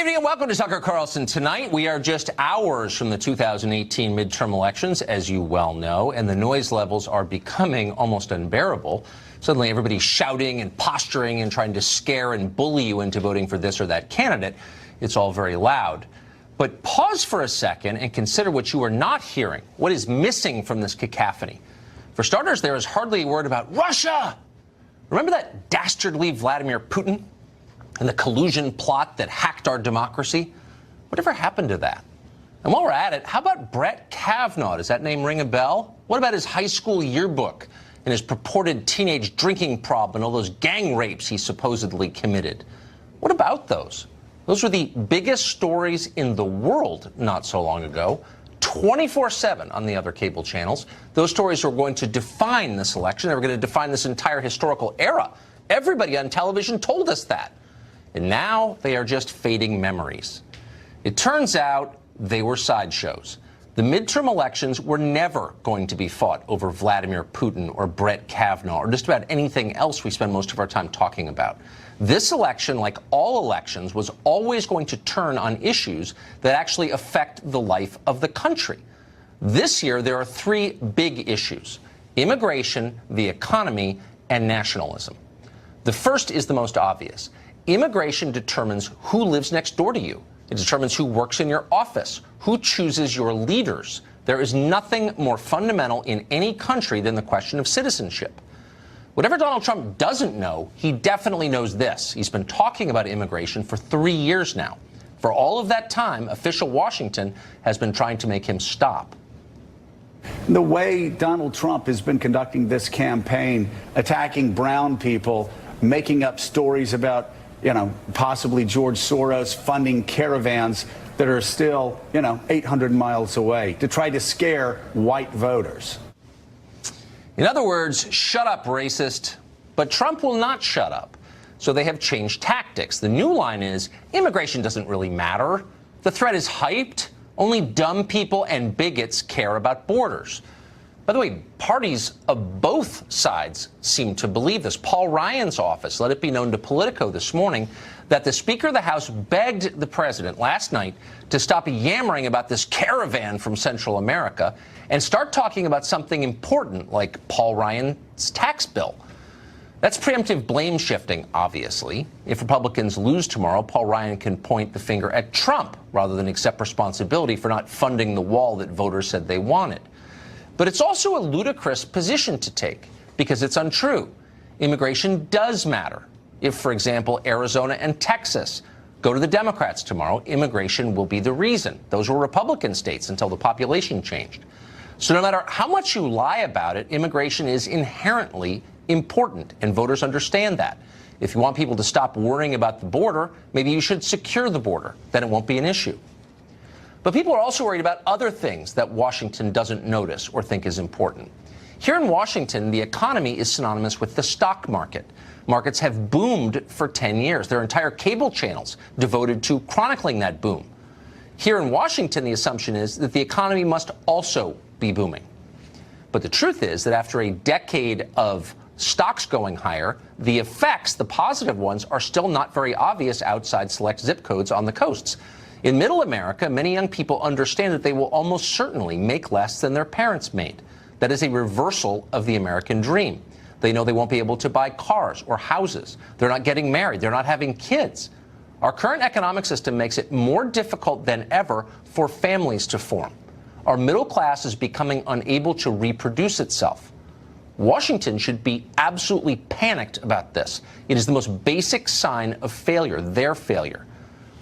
evening and welcome to Tucker Carlson Tonight. We are just hours from the 2018 midterm elections, as you well know, and the noise levels are becoming almost unbearable. Suddenly everybody's shouting and posturing and trying to scare and bully you into voting for this or that candidate. It's all very loud. But pause for a second and consider what you are not hearing. What is missing from this cacophony? For starters, there is hardly a word about Russia. Remember that dastardly Vladimir Putin and the collusion plot that hacked our democracy? Whatever happened to that? And while we're at it, how about Brett Kavanaugh? Does that name ring a bell? What about his high school yearbook and his purported teenage drinking problem and all those gang rapes he supposedly committed? What about those? Those were the biggest stories in the world not so long ago, 24/7 on the other cable channels. Those stories are going to define this election. They were going to define this entire historical era. Everybody on television told us that. And now they are just fading memories. It turns out they were sideshows. The midterm elections were never going to be fought over Vladimir Putin or Brett Kavanaugh or just about anything else we spend most of our time talking about. This election, like all elections, was always going to turn on issues that actually affect the life of the country. This year, there are three big issues: immigration, the economy, and nationalism. The first is the most obvious. Immigration determines who lives next door to you. It determines who works in your office, who chooses your leaders. There is nothing more fundamental in any country than the question of citizenship. Whatever Donald Trump doesn't know, he definitely knows this. He's been talking about immigration for 3 years now. For all of that time, official Washington has been trying to make him stop. The way Donald Trump has been conducting this campaign, attacking brown people, making up stories about possibly George Soros funding caravans that are still, 800 miles away to try to scare white voters. In other words, shut up, racist. But Trump will not shut up. So they have changed tactics. The new line is, immigration doesn't really matter. The threat is hyped. Only dumb people and bigots care about borders. By the way, parties of both sides seem to believe this. Paul Ryan's office let it be known to Politico this morning that the Speaker of the House begged the president last night to stop yammering about this caravan from Central America and start talking about something important like Paul Ryan's tax bill. That's preemptive blame shifting, obviously. If Republicans lose tomorrow, Paul Ryan can point the finger at Trump rather than accept responsibility for not funding the wall that voters said they wanted. But it's also a ludicrous position to take because it's untrue. Immigration does matter. If, for example, Arizona and Texas go to the Democrats tomorrow, immigration will be the reason. Those were Republican states until the population changed. So no matter how much you lie about it, immigration is inherently important, and voters understand that. If you want people to stop worrying about the border, maybe you should secure the border. Then it won't be an issue. But people are also worried about other things that Washington doesn't notice or think is important. Here in Washington, the economy is synonymous with the stock market. Markets have boomed for 10 years. There are entire cable channels devoted to chronicling that boom. Here in Washington, the assumption is that the economy must also be booming. But the truth is that after a decade of stocks going higher, the effects, the positive ones, are still not very obvious outside select zip codes on the coasts. In Middle America, many young people understand that they will almost certainly make less than their parents made. That is a reversal of the American dream. They know they won't be able to buy cars or houses. They're not getting married. They're not having kids. Our current economic system makes it more difficult than ever for families to form. Our middle class is becoming unable to reproduce itself. Washington should be absolutely panicked about this. It is the most basic sign of failure, their failure.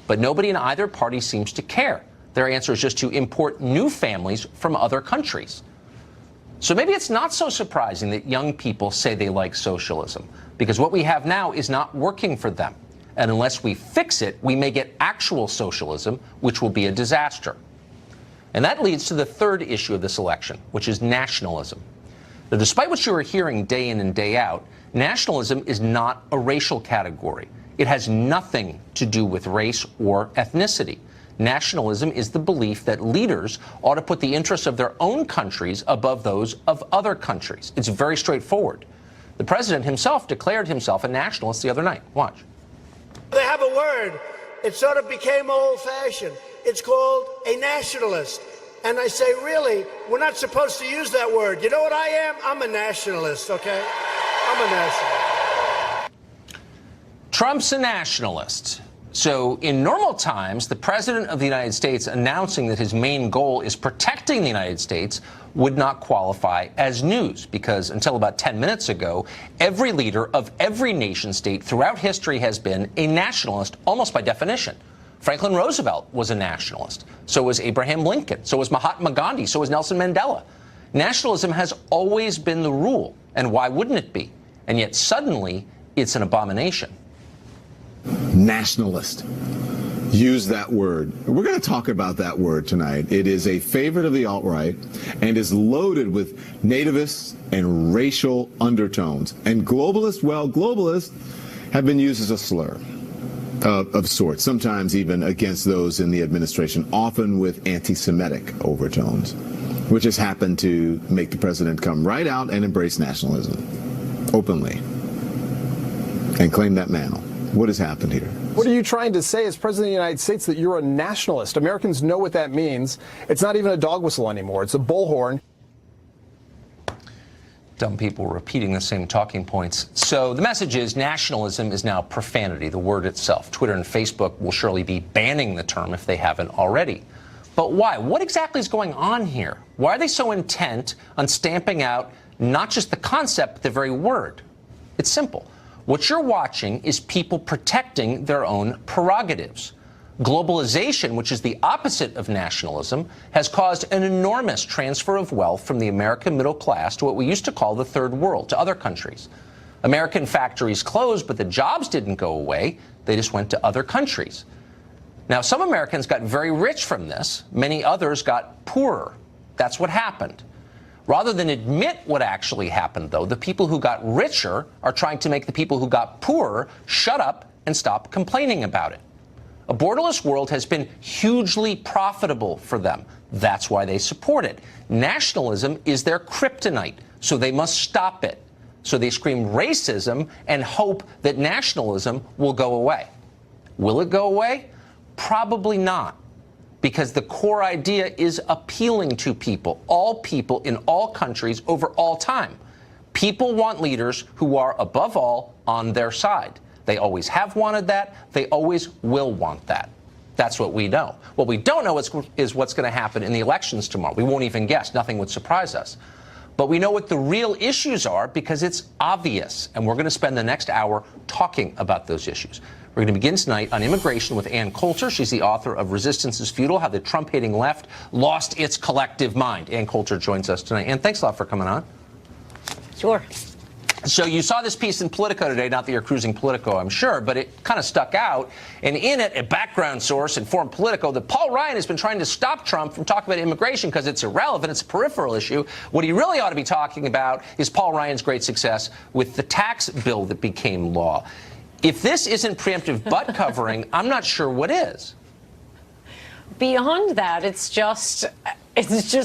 But nobody in either party seems to care. Their answer is just to import new families from other countries. So maybe it's not so surprising that young people say they like socialism, because what we have now is not working for them. And unless we fix it, we may get actual socialism, which will be a disaster. And that leads to the third issue of this election, which is nationalism. Now, despite what you are hearing day in and day out, nationalism is not a racial category. It has nothing to do with race or ethnicity. Nationalism is the belief that leaders ought to put the interests of their own countries above those of other countries. It's very straightforward. The president himself declared himself a nationalist the other night. Watch. They have a word it sort of became old-fashioned. It's called a nationalist. And I say, really, we're not supposed to use that word. You know what I am? I'm a nationalist, okay? I'm a nationalist. Trump's a nationalist. So in normal times, the president of the United States announcing that his main goal is protecting the United States would not qualify as news, because until about 10 minutes ago, every leader of every nation state throughout history has been a nationalist, almost by definition. Franklin Roosevelt was a nationalist. So was Abraham Lincoln. So was Mahatma Gandhi. So was Nelson Mandela. Nationalism has always been the rule. And why wouldn't it be? And yet suddenly it's an abomination. Nationalist. Use that word. We're going to talk about that word tonight. It is a favorite of the alt-right and is loaded with nativist and racial undertones. And globalists, well, globalists have been used as a slur of sorts, sometimes even against those in the administration, often with anti-Semitic overtones, which has happened to make the president come right out and embrace nationalism openly and claim that mantle. What has happened here? What are you trying to say as President of the United States, that you're a nationalist? Americans know what that means. It's not even a dog whistle anymore. It's a bullhorn. Dumb people repeating the same talking points. So the message is nationalism is now profanity, the word itself. Twitter and Facebook will surely be banning the term if they haven't already. But why? What exactly is going on here? Why are they so intent on stamping out not just the concept, but the very word? It's simple. What you're watching is people protecting their own prerogatives. Globalization, which is the opposite of nationalism, has caused an enormous transfer of wealth from the American middle class to what we used to call the third world, to other countries. American factories closed, but the jobs didn't go away. They just went to other countries. Now, some Americans got very rich from this. Many others got poorer. That's what happened. Rather than admit what actually happened, though, the people who got richer are trying to make the people who got poorer shut up and stop complaining about it. A borderless world has been hugely profitable for them. That's why they support it. Nationalism is their kryptonite, so they must stop it. So they scream racism and hope that nationalism will go away. Will it go away? Probably not. Because the core idea is appealing to people in all countries over all time. People want leaders who are, above all, on their side. They always have wanted that. They always will want that. That's what we know. What we don't know is what's going to happen in the elections tomorrow. We won't even guess. Nothing would surprise us. But we know what the real issues are because it's obvious. And we're going to spend the next hour talking about those issues. We're going to begin tonight on immigration with Ann Coulter. She's the author of Resistance is Futile, How the Trump-Hating Left Lost Its Collective Mind. Ann Coulter joins us tonight. Ann, thanks a lot for coming on. Sure. So you saw this piece in Politico today, not that you're cruising Politico, I'm sure, but it kind of stuck out. And in it, a background source informed Politico that Paul Ryan has been trying to stop Trump from talking about immigration because it's irrelevant, it's a peripheral issue. What he really ought to be talking about is Paul Ryan's great success with the tax bill that became law. If this isn't preemptive butt covering, I'm not sure what is. Beyond that, it's just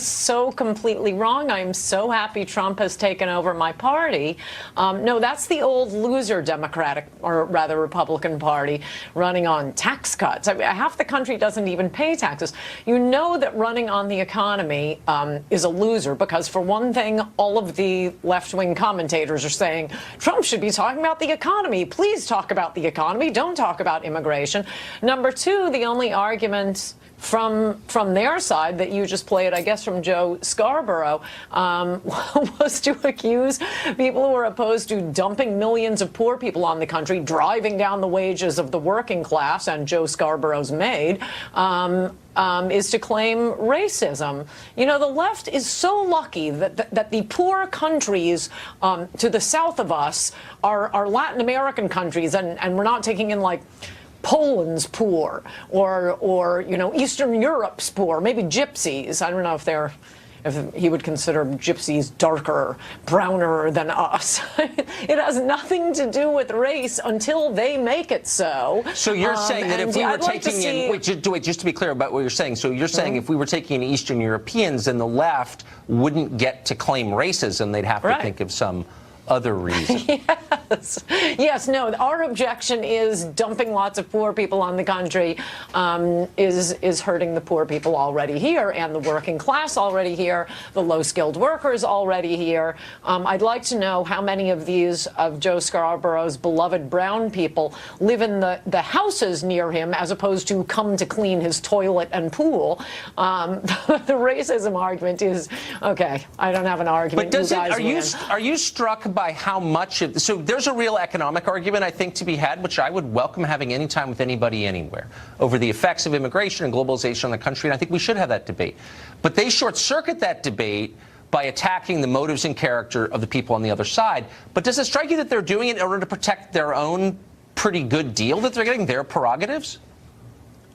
so completely wrong. I'm so happy Trump has taken over my party. No, that's the old loser Democratic, or rather Republican Party, running on tax cuts. I mean, half the country doesn't even pay taxes. You know that running on the economy is a loser because, for one thing, all of the left-wing commentators are saying Trump should be talking about the economy. Please talk about the economy. Don't talk about immigration. Number two, the only argument from their side that you just played, I guess from Joe Scarborough, was to accuse people who are opposed to dumping millions of poor people on the country, driving down the wages of the working class and Joe Scarborough's maid, is to claim racism. You know, the left is so lucky that the poor countries to the south of us are Latin American countries, and we're not taking in, like, Poland's poor, or you know, Eastern Europe's poor, maybe gypsies. I don't know if he would consider gypsies darker, browner than us. It has nothing to do with race until they make it so. So you're saying that if we were taking in, wait, just to be clear about what you're saying. So you're saying if we were taking in Eastern Europeans, then the left wouldn't get to claim racism. They'd have to think of some other reason. Yes, no, our objection is dumping lots of poor people on the country is hurting the poor people already here and the working class already here, the low-skilled workers already here. I'd like to know how many of these, of Joe Scarborough's beloved brown people, live in the houses near him as opposed to come to clean his toilet and pool. The racism argument is, okay, I don't have an argument. But are you struck by how much of, so there's a real economic argument, I think, to be had, which I would welcome having any time with anybody anywhere, over the effects of immigration and globalization on the country, and I think we should have that debate. But they short-circuit that debate by attacking the motives and character of the people on the other side. But does it strike you that they're doing it in order to protect their own pretty good deal, that they're getting their prerogatives?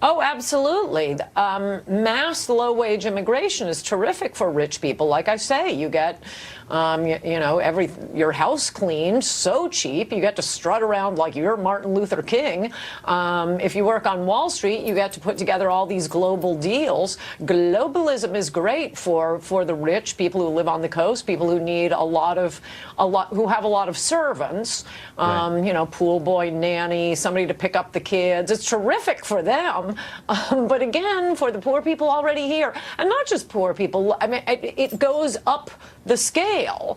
Oh, absolutely. Mass low-wage immigration is terrific for rich people. Like I say, you get, your house cleaned so cheap. You get to strut around like you're Martin Luther King. If you work on Wall Street, you get to put together all these global deals. Globalism is great for the rich, people who live on the coast, people who need who have a lot of servants. Right. Pool boy, nanny, somebody to pick up the kids. It's terrific for them. But again, for the poor people already here, and not just poor people, I mean, it goes up the scale.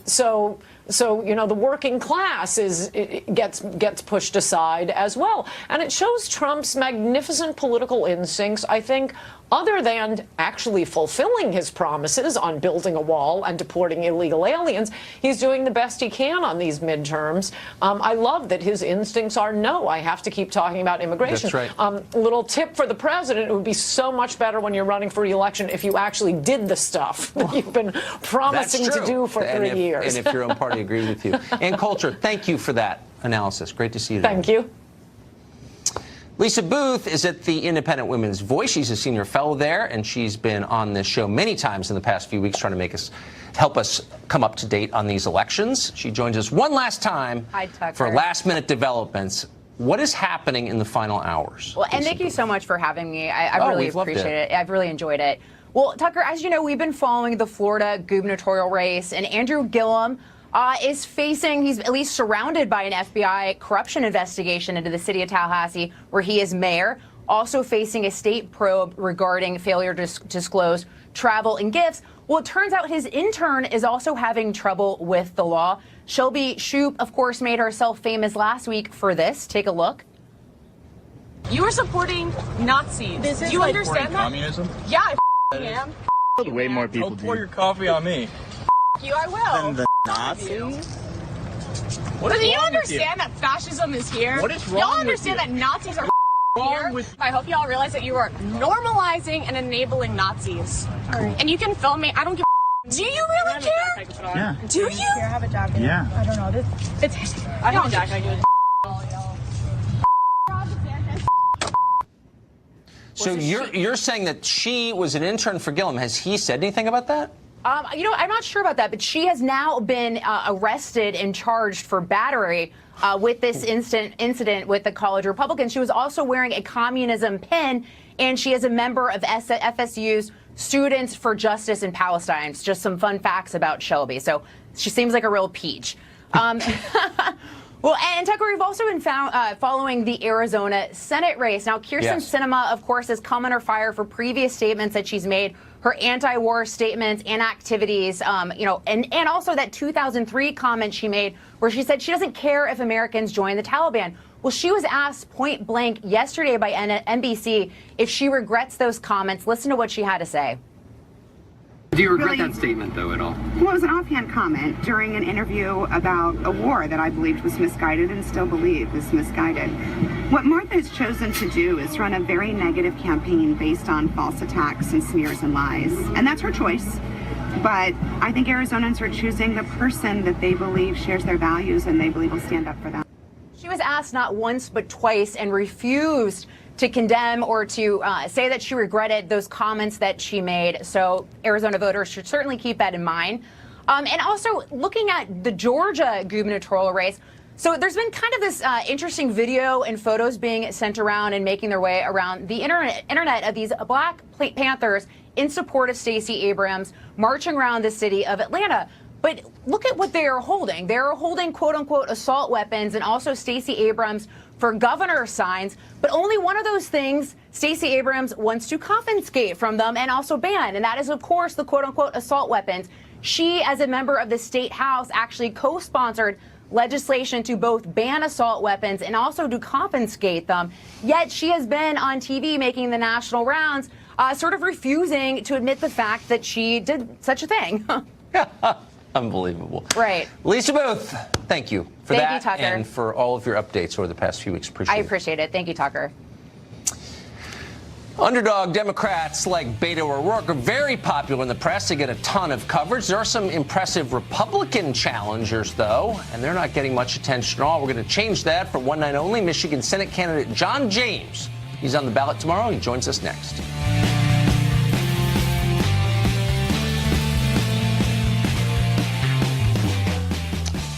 So the working class gets pushed aside as well. And it shows Trump's magnificent political instincts, I think, other than actually fulfilling his promises on building a wall and deporting illegal aliens. He's doing the best he can on these midterms. I love that his instincts are no, I have to keep talking about immigration. That's right. Little tip for the president, it would be so much better when you're running for re-election if you actually did the stuff that you've been promising to do for 3 years. And if your own party agreed with you. Ann Coulter, thank you for that analysis. Great to see you today. Thank you. Lisa Booth is at the Independent Women's Voice. She's a senior fellow there, and she's been on this show many times in the past few weeks trying to help us come up to date on these elections. She joins us one last time for last-minute developments. What is happening in the final hours? Well, and thank you so much for having me. I really appreciate it. I've really enjoyed it. Well, Tucker, as you know, we've been following the Florida gubernatorial race, and Andrew Gillum is facing, he's at least surrounded by an FBI corruption investigation into the city of Tallahassee, where he is mayor, also facing a state probe regarding failure to disclose travel and gifts. Well, it turns out his intern is also having trouble with the law. Shelby Shoup, of course, made herself famous last week for this. Take a look. You are supporting Nazis. This is do you understand that? Communism? Yeah, I am. Way more people Don't pour your coffee on me. You, I will. Than the Nazis? What do you understand that fascism is here? What is wrong Y'all understand with you? that Nazis are here? I hope y'all realize that you are normalizing and enabling Nazis. Right. And you can film me. I don't give a do you really care? Yeah. Do you? I have a jacket. Yeah. I don't know. I have a jacket. So you're saying that she was an intern for Gillum. Has he said anything about that? I'm not sure about that, but she has now been arrested and charged for battery with this incident with the college Republicans. She was also wearing a communism pin, and she is a member of FSU's Students for Justice in Palestine. It's just some fun facts about Shelby. So she seems like a real peach. Well, and Tucker, we've also been following the Arizona Senate race. Now, Kyrsten Sinema, of course, has come under fire for previous statements that she's made, her anti-war statements and activities, and also that 2003 comment she made where she said she doesn't care if Americans join the Taliban. Well, she was asked point blank yesterday by NBC if she regrets those comments. Listen to what she had to say. Do you regret that statement, though, at all? Well, it was an offhand comment during an interview about a war that I believed was misguided and still believe is misguided. What Martha has chosen to do is run a very negative campaign based on false attacks and smears and lies. And that's her choice. But I think Arizonans are choosing the person that they believe shares their values and they believe will stand up for them. She was asked not once but twice and refused to condemn or to say that she regretted those comments that she made. So Arizona voters should certainly keep that in mind. And also looking at the Georgia gubernatorial race. So there's been kind of this interesting video and photos being sent around and making their way around the internet of these Black Panthers in support of Stacey Abrams marching around the city of Atlanta. But look at what they are holding. They are holding, quote unquote, assault weapons and also Stacey Abrams for governor signs. But only one of those things Stacey Abrams wants to confiscate from them and also ban. And that is, of course, the quote unquote assault weapons. She, as a member of the state house, actually co-sponsored legislation to both ban assault weapons and also to confiscate them. Yet she has been on TV making the national rounds, sort of refusing to admit the fact that she did such a thing. Unbelievable. Right. Lisa Booth, thank you for Thank that you, Tucker. and for all of your updates over the past few weeks. I appreciate it. Thank you, Tucker. Underdog Democrats like Beto O'Rourke are very popular in the press. They get a ton of coverage. There are some impressive Republican challengers, though, and they're not getting much attention at all. We're going to change that for one night only. Michigan Senate candidate John James. He's on the ballot tomorrow. He joins us next.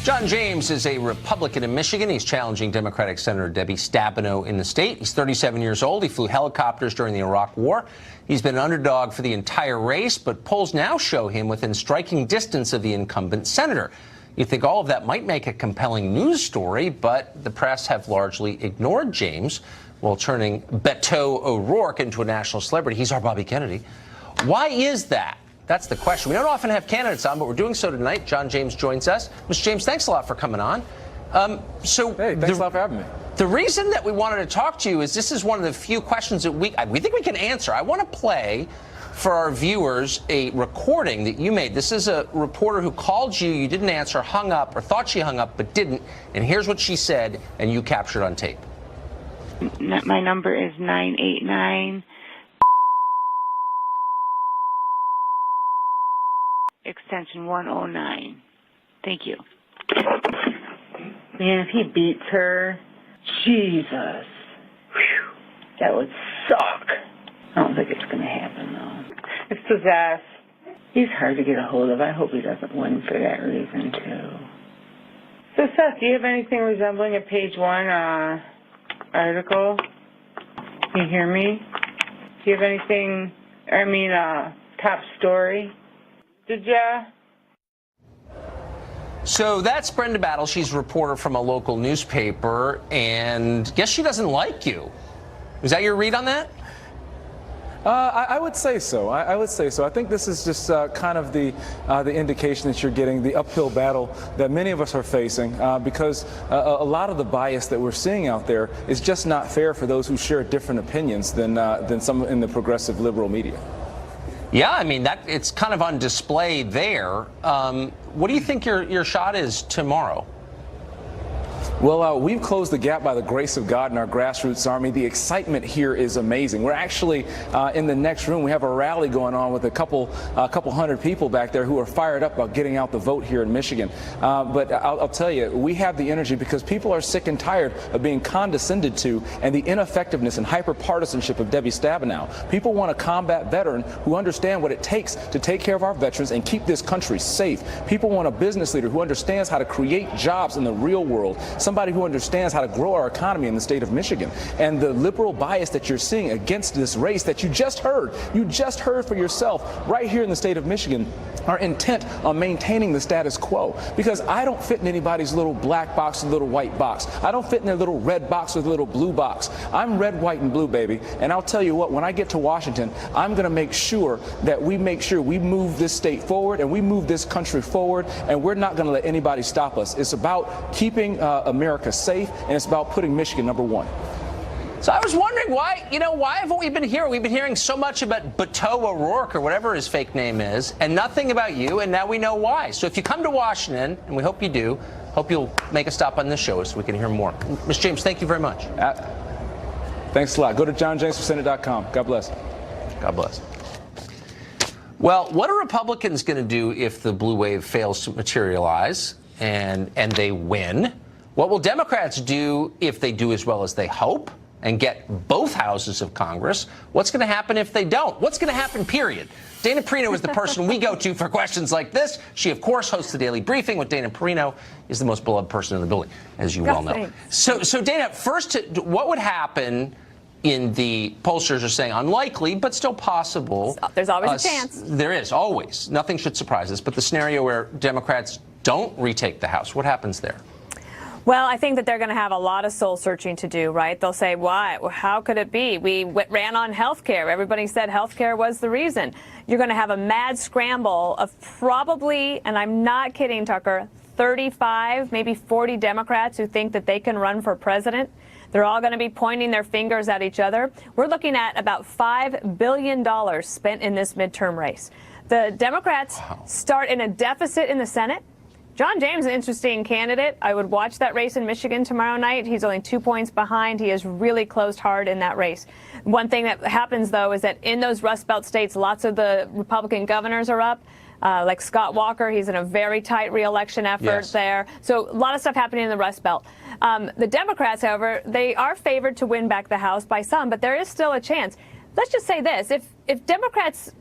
John James is a Republican in Michigan. He's challenging Democratic Senator Debbie Stabenow in the state. He's 37 years old. He flew helicopters during the Iraq War. He's been an underdog for the entire race, but polls now show him within striking distance of the incumbent senator. You think all of that might make a compelling news story, but the press have largely ignored James while turning Beto O'Rourke into a national celebrity. He's our Bobby Kennedy. Why is that? That's the question. We don't often have candidates on, but we're doing so tonight. John James joins us. Mr. James, thanks a lot for coming on. Hey, thanks a lot for having me. The reason that we wanted to talk to you is this is one of the few questions that we think we can answer. I want to play for our viewers a recording that you made. This is a reporter who called you, you didn't answer, hung up, or thought she hung up, but didn't. And here's what she said, and you captured on tape. My number is 989. Extension 109. Thank you. Man, if he beats her, Jesus. Whew, that would suck. I don't think it's going to happen, though. It's possessed. He's hard to get a hold of. I hope he doesn't win for that reason, too. So, Seth, do you have anything resembling a page one article? Can you hear me? Do you have anything, top story? Did ya? So that's Brenda Battle. She's a reporter from a local newspaper, and guess she doesn't like you. Is that your read on that? I would say so. I would say so. I think this is just kind of the indication that you're getting, the uphill battle that many of us are facing, because a lot of the bias that we're seeing out there is just not fair for those who share different opinions than some in the progressive liberal media. Yeah, I mean, it's kind of on display there. What do you think your shot is tomorrow? Well, we've closed the gap by the grace of God in our grassroots army. The excitement here is amazing. We're actually in the next room. We have a rally going on with a couple hundred people back there who are fired up about getting out the vote here in Michigan. But I'll tell you, we have the energy because people are sick and tired of being condescended to and the ineffectiveness and hyper-partisanship of Debbie Stabenow. People want a combat veteran who understands what it takes to take care of our veterans and keep this country safe. People want a business leader who understands how to create jobs in the real world. Somebody who understands how to grow our economy in the state of Michigan. And the liberal bias that you're seeing against this race that you just heard for yourself right here in the state of Michigan are intent on maintaining the status quo. Because I don't fit in anybody's little black box or little white box. I don't fit in their little red box or little blue box. I'm red, white, and blue, baby. And I'll tell you what, when I get to Washington, I'm going to make sure we move this state forward and we move this country forward, and we're not going to let anybody stop us. It's about keeping America safe, and it's about putting Michigan number one. So I was wondering why haven't we been hearing? We've been hearing so much about Beto O'Rourke or whatever his fake name is, and nothing about you, and now we know why. So if you come to Washington, and we hope you do, hope you'll make a stop on this show so we can hear more. Ms. James, thank you very much. Thanks a lot. Go to johnjamesforsenate.com. God bless. God bless. Well, what are Republicans going to do if the blue wave fails to materialize and they win? What will Democrats do if they do as well as they hope and get both houses of Congress? What's going to happen if they don't? What's going to happen, period? Dana Perino is the person we go to for questions like this. She, of course, hosts the Daily Briefing with Dana Perino, is the most beloved person in the building, as you well know. So Dana, first, what would happen in the pollsters are saying unlikely, but still possible. There's always a chance. There is, always. Nothing should surprise us. But the scenario where Democrats don't retake the House, what happens there? Well, I think that they're going to have a lot of soul searching to do, right? They'll say, why? How could it be? We ran on health care. Everybody said health care was the reason. You're going to have a mad scramble of probably, and I'm not kidding, Tucker, 35, maybe 40 Democrats who think that they can run for president. They're all going to be pointing their fingers at each other. We're looking at about $5 billion spent in this midterm race. The Democrats start in a deficit in the Senate. John James is an interesting candidate. I would watch that race in Michigan tomorrow night. He's only 2 points behind. He has really closed hard in that race. One thing that happens, though, is that in those Rust Belt states, lots of the Republican governors are up. Like Scott Walker, he's in a very tight re-election effort there. So a lot of stuff happening in the Rust Belt. The Democrats, however, they are favored to win back the House by some, but there is still a chance. Let's just say this. If Democrats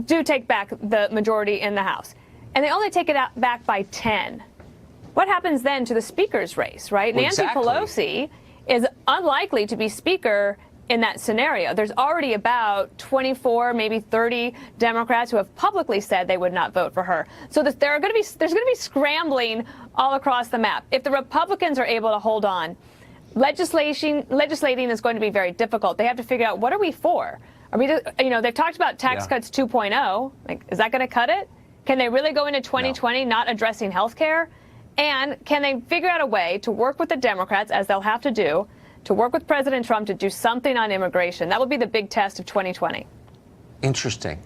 do take back the majority in the House, and they only take it back by 10, what happens then to the Speaker's race, right? Well, Nancy Pelosi is unlikely to be Speaker in that scenario. There's already about 24, maybe 30 Democrats who have publicly said they would not vote for her. So there's going to be scrambling all across the map. If the Republicans are able to hold on, legislating is going to be very difficult. They have to figure out, what are we for? Are we, they've talked about tax cuts 2.0. Like, is that going to cut it? Can they really go into 2020 not addressing health care? And can they figure out a way to work with the Democrats, as they'll have to do, to work with President Trump to do something on immigration? That will be the big test of 2020. Interesting.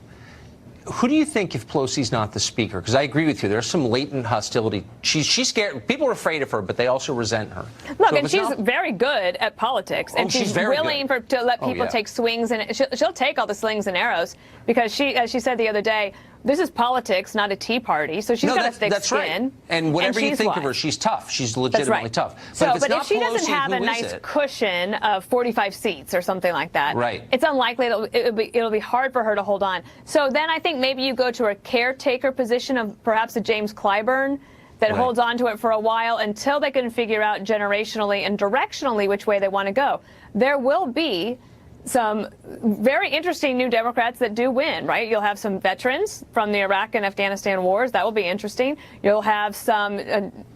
Who do you think, if Pelosi's not the Speaker? Because I agree with you, there's some latent hostility. She's scared. People are afraid of her, but they also resent her. Look, and she's very good at politics, and she's willing to let people take swings, and she'll take all the slings and arrows, because she, as she said the other day, this is politics, not a tea party. So she's got a thick skin. Right. And whatever you think of her, she's tough. She's legitimately tough. But if she doesn't have a nice cushion of 45 seats or something like that, it's unlikely it'll be hard for her to hold on. So then I think maybe you go to a caretaker position of perhaps a James Clyburn that holds on to it for a while until they can figure out generationally and directionally which way they want to go. There will be some very interesting new Democrats that do win, right? You'll have some veterans from the Iraq and Afghanistan wars. That will be interesting. You'll have some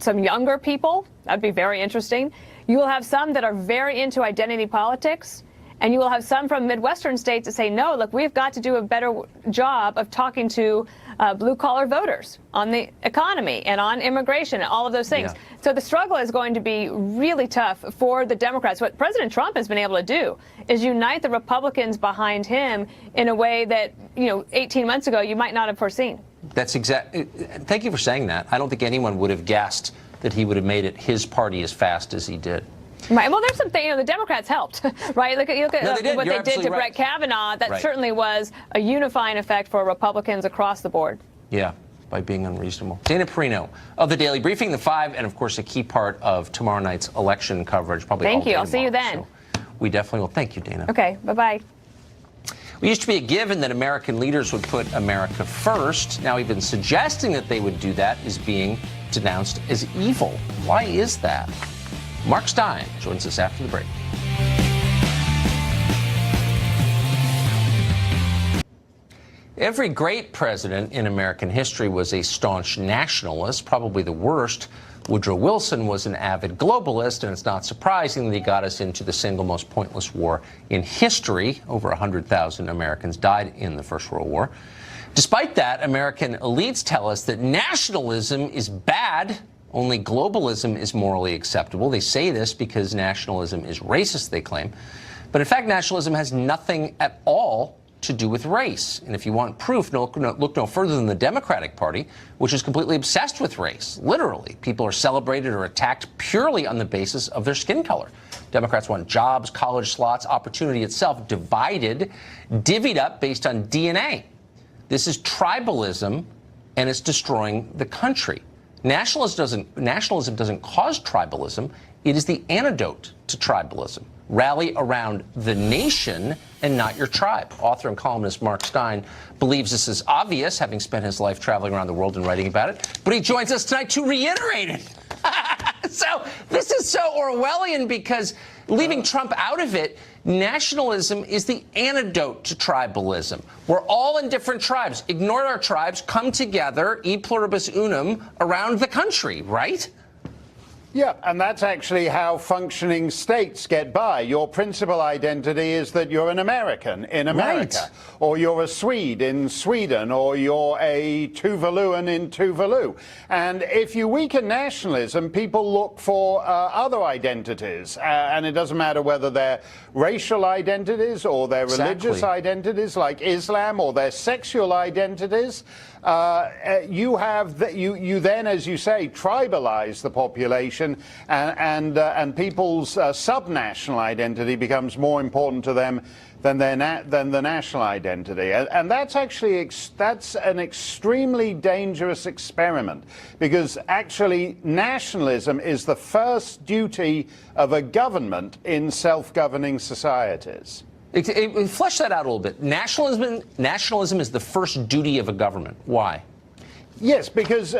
younger people. That'd be very interesting. You will have some that are very into identity politics. And you will have some from Midwestern states that say, no, look, we've got to do a better job of talking to blue-collar voters on the economy and on immigration and all of those things. Yeah. So the struggle is going to be really tough for the Democrats. What President Trump has been able to do is unite the Republicans behind him in a way that, 18 months ago you might not have foreseen. That's thank you for saying that. I don't think anyone would have guessed that he would have made it his party as fast as he did. Right. Well, there's something, the Democrats helped, right? Look at what they did to Brett Kavanaugh. That certainly was a unifying effect for Republicans across the board. Yeah, by being unreasonable. Dana Perino of the Daily Briefing, The Five, and of course a key part of tomorrow night's election coverage. Probably. Thank you. I'll see you then. So we definitely will. Thank you, Dana. Okay. Bye-bye. We used to be a given that American leaders would put America first. Now even suggesting that they would do that is being denounced as evil. Why is that? Mark Stein joins us after the break. Every great president in American history was a staunch nationalist, probably the worst. Woodrow Wilson was an avid globalist, and it's not surprising that he got us into the single most pointless war in history. Over 100,000 Americans died in the First World War. Despite that, American elites tell us that nationalism is bad. Only globalism is morally acceptable. They say this because nationalism is racist, they claim. But in fact, nationalism has nothing at all to do with race. And if you want proof, look no further than the Democratic Party, which is completely obsessed with race. Literally, people are celebrated or attacked purely on the basis of their skin color. Democrats want jobs, college slots, opportunity itself divided, divvied up based on DNA. This is tribalism, and it's destroying the country. Nationalism doesn't cause tribalism. It is the antidote to tribalism. Rally around the nation and not your tribe. Author and columnist Mark Stein believes this is obvious, having spent his life traveling around the world and writing about it. But he joins us tonight to reiterate it. So this is so Orwellian because leaving Trump out of it Nationalism is the antidote to tribalism. We're all in different tribes. Ignore our tribes, come together, e pluribus unum, around the country, right? Yeah, and that's actually how functioning states get by. Your principal identity is that you're an American in America, right, or you're a Swede in Sweden, or you're a Tuvaluan in Tuvalu. And if you weaken nationalism, people look for other identities, and it doesn't matter whether they're racial identities or their religious identities like Islam or their sexual identities. You then, as you say, tribalize the population, and people's subnational identity becomes more important to them than the national identity, and that's actually that's an extremely dangerous experiment, because actually nationalism is the first duty of a government in self-governing societies. Flesh that out a little bit. Nationalism is the first duty of a government. Why? Yes, because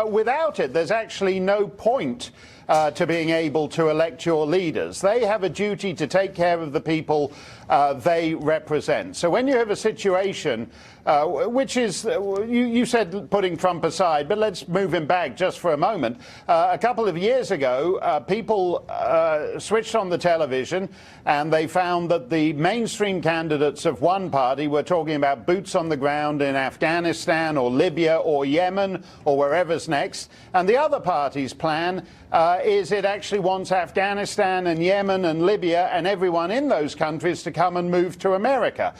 without it, there's actually no point to being able to elect your leaders. They have a duty to take care of the people they represent. So when you have a situation, which is, you said putting Trump aside, but let's move him back just for a moment. A couple of years ago, people switched on the television and they found that the mainstream candidates of one party were talking about boots on the ground in Afghanistan or Libya or Yemen or wherever's next. And the other party's plan is it actually wants Afghanistan and Yemen and Libya and everyone in those countries to come and move to America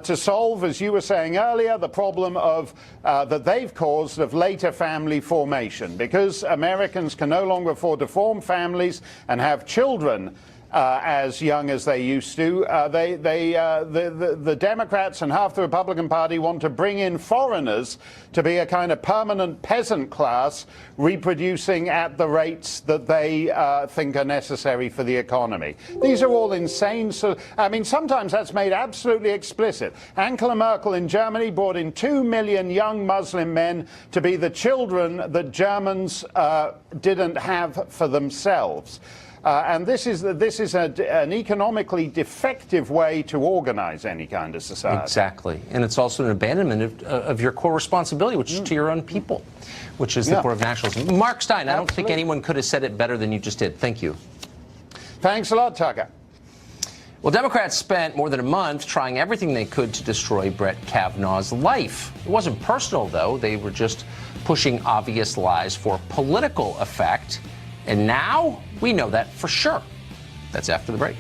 to solve, as you were saying earlier, the problem of that they've caused of later family formation, because Americans can no longer afford to form families and have children as young as they used to. The Democrats and half the Republican Party want to bring in foreigners to be a kind of permanent peasant class, reproducing at the rates that they think are necessary for the economy. These are all insane. I mean, sometimes that's made absolutely explicit. Angela Merkel in Germany brought in 2 million young Muslim men to be the children that Germans didn't have for themselves. And this is an economically defective way to organize any kind of society. Exactly. And it's also an abandonment of your core responsibility, which is to your own people, which is the core of nationalism. Mark Stein, I don't think anyone could have said it better than you just did. Thank you. Thanks a lot, Tucker. Well, Democrats spent more than a month trying everything they could to destroy Brett Kavanaugh's life. It wasn't personal, though. They were just pushing obvious lies for political effect. And now we know that for sure. That's after the break.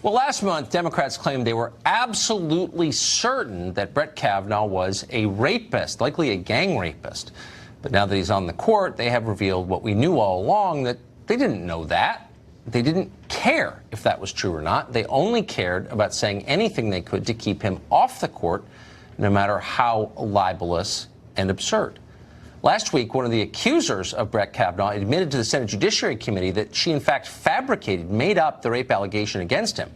Well, last month, Democrats claimed they were absolutely certain that Brett Kavanaugh was a rapist, likely a gang rapist. But now that he's on the court, they have revealed what we knew all along, that they didn't know that. They didn't care if that was true or not. They only cared about saying anything they could to keep him off the court, no matter how libelous and absurd. Last week, one of the accusers of Brett Kavanaugh admitted to the Senate Judiciary Committee that she, in fact, made up the rape allegation against him.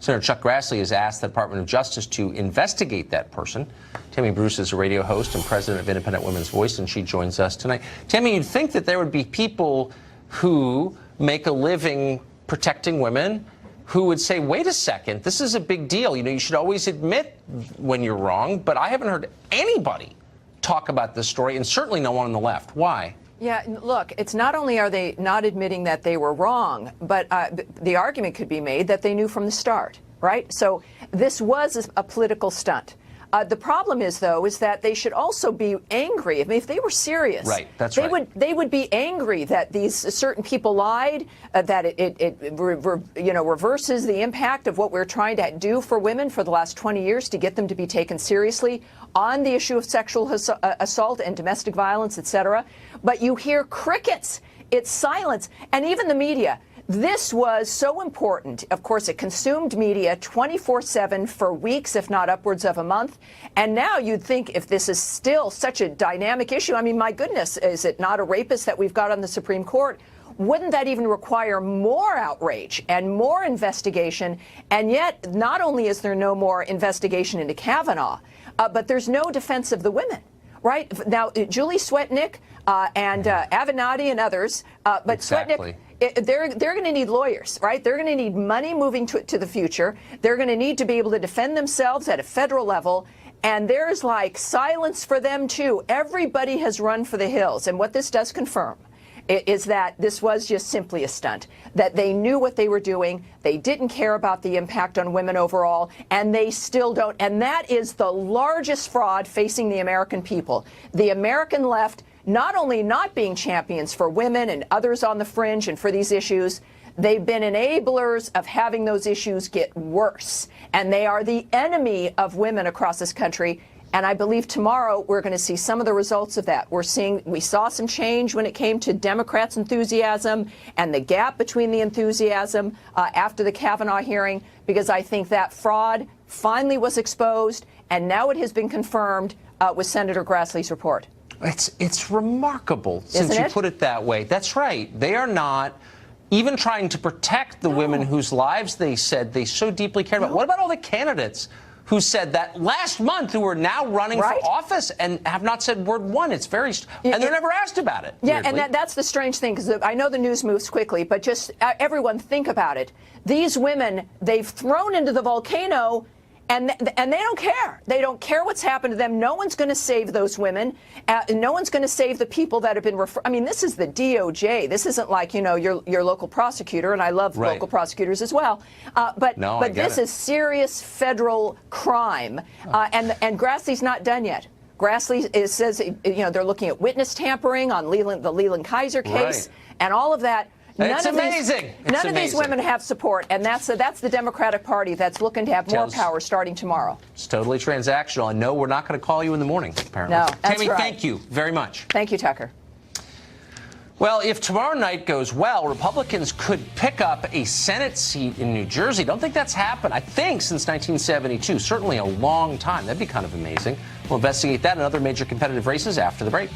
Senator Chuck Grassley has asked the Department of Justice to investigate that person. Tammy Bruce is a radio host and president of Independent Women's Voice, and she joins us tonight. Tammy, you'd think that there would be people who make a living protecting women who would say, wait a second, this is a big deal. You know, you should always admit when you're wrong. But I haven't heard anybody talk about this story, and certainly no one on the left. Why? Yeah, look, it's not only are they not admitting that they were wrong, but the argument could be made that they knew from the start, right? So this was a political stunt. The problem is, though, is that they should also be angry. I mean, if they were serious, right, that's they would be angry that these certain people lied, that it reverses the impact of what we're trying to do for women for the last 20 years to get them to be taken seriously on the issue of sexual assault and domestic violence, etc. But you hear crickets. It's silence. And even the media. This was so important. Of course, it consumed media 24/7 for weeks, if not upwards of a month. And now you'd think, if this is still such a dynamic issue, I mean, my goodness, is it not a rapist that we've got on the Supreme Court? wouldn't that even require more outrage and more investigation? And yet, not only is there no more investigation into Kavanaugh, but there's no defense of the women. Right now, Julie Swetnick and Avenatti and others, but Exactly. Swetnick, they're going to need lawyers, right? They're going to need money moving to the future. They're going to need to be able to defend themselves at a federal level. And there's like silence for them, too. Everybody has run for the hills. And what this does confirm is that this was just simply a stunt, that they knew what they were doing. They didn't care about the impact on women overall, and they still don't. And that is the largest fraud facing the American people. The American left, not only not being champions for women and others on the fringe and for these issues, they've been enablers of having those issues get worse. And they are the enemy of women across this country. And I believe tomorrow we're going to see some of the results of that. We saw some change when it came to Democrats' enthusiasm and the gap between the enthusiasm after the Kavanaugh hearing, because I think that fraud finally was exposed, and now it has been confirmed with Senator Grassley's report. It's remarkable, since you put it that way. That's right. They are not even trying to protect the women whose lives they said they so deeply cared about. What about all the candidates who said that last month, who are now running for office and have not said word one? It's very, and they're never asked about it. Yeah, weirdly. And that's the strange thing, because I know the news moves quickly, but just everyone think about it. These women, they've thrown into the volcano, and they don't care. They don't care what's happened to them. No one's going to save those women. No one's going to save the people that have been referred. I mean, this is the DOJ. This isn't like, you know, your local prosecutor, and I love local prosecutors as well. But this is serious federal crime, and Grassley's not done yet. Grassley says, you know, they're looking at witness tampering on the Leland Kaiser case, and all of that. It's amazing. None of these women have support, and that's the Democratic Party that's looking to have more power starting tomorrow. It's totally transactional. And no, we're not going to call you in the morning, apparently. No, that's Tammy, right. thank you very much. Thank you, Tucker. Well, if tomorrow night goes well, Republicans could pick up a Senate seat in New Jersey. Don't think that's happened, I think, since 1972. Certainly a long time. That'd be kind of amazing. We'll investigate that and other major competitive races after the break.